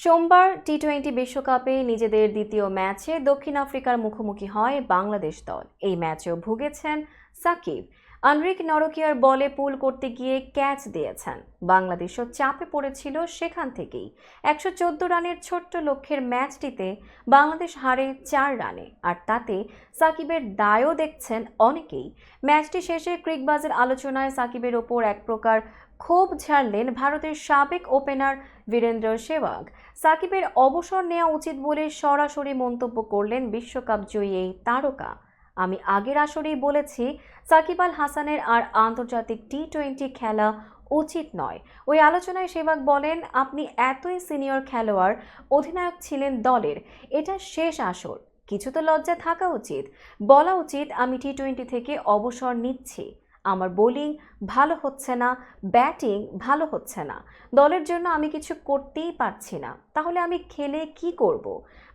সোমবার টি-20 বিশ্বকাপে নিজেদের দ্বিতীয় ম্যাচে দক্ষিণ আফ্রিকার মুখোমুখি হয় বাংলাদেশ দল। এই ম্যাচেও ভুগেছেন সাকিব। আনরিক নরকিয়ার বলে পুল করতে গিয়ে ক্যাচ দিয়েছেন। বাংলাদেশও চাপে পড়েছিল সেখান থেকেই। 114 রানের ছোট্ট লক্ষ্যের ম্যাচটিতে বাংলাদেশ হারে 4 রানে, আর তাতে সাকিবের দায়ও দেখছেন অনেকেই। ম্যাচটি শেষে ক্রিকবাজের আলোচনায় সাকিবের ওপর এক প্রকার ক্ষোভ ঝাড়লেন ভারতের সাবেক ওপেনার বীরেন্দ্র সেহবাগ। সাকিবের অবসর নেওয়া উচিত বলে সরাসরি মন্তব্য করলেন বিশ্বকাপ জয়ী এই তারকা। আমি আগের আসরেই বলেছি, সাকিব আল হাসানের আর আন্তর্জাতিক টি-20 খেলা উচিত নয়। ওই আলোচনায় সেহবাগ বলেন, আপনি এতই সিনিয়র খেলোয়াড়, অধিনায়ক ছিলেন দলের, এটা শেষ আসর, কিছু তো লজ্জা থাকা উচিত। বলা উচিত আমি টি-20 থেকে অবসর নিচ্ছি। আমার বোলিং ভালো হচ্ছে না, ব্যাটিং ভালো হচ্ছে না, দলের জন্য আমি কিছু করতেই পারছি না, তাহলে আমি খেলে কি করব?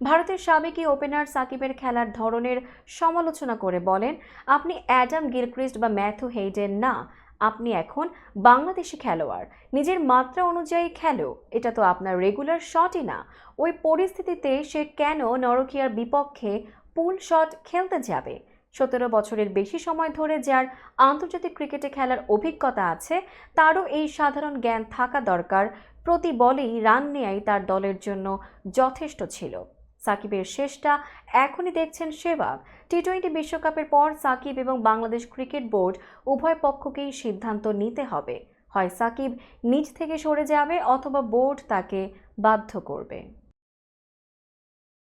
ভারতের সাবেক ওপেনার সাকিবের খেলার ধরনের সমালোচনা করে বলেন, আপনি অ্যাডাম গিলক্রিস্ট বা ম্যাথু হেইডেন না, আপনি এখন বাংলাদেশি খেলোয়াড়, নিজের মাত্রা অনুযায়ী খেলো, এটা তো আপনার রেগুলার শটই না। ওই পরিস্থিতিতে সে কেন নরকিয়ার বিপক্ষে পুল শট খেলতে যাবে? 17 বছরের বেশি সময় ধরে যার আন্তর্জাতিক ক্রিকেটে খেলার অভিজ্ঞতা আছে, তারও এই সাধারণ জ্ঞান থাকা দরকার। প্রতি বলেই রান নেয়াই তার দলের জন্য যথেষ্ট ছিল। সাকিবের শেষটা এখনই দেখছেন সেহবাগ। টি-20 বিশ্বকাপের পর সাকিব এবং বাংলাদেশ ক্রিকেট বোর্ড উভয় পক্ষকেই সিদ্ধান্ত নিতে হবে। হয় সাকিব নিজ থেকে সরে যাবে, অথবা বোর্ড তাকে বাধ্য করবে।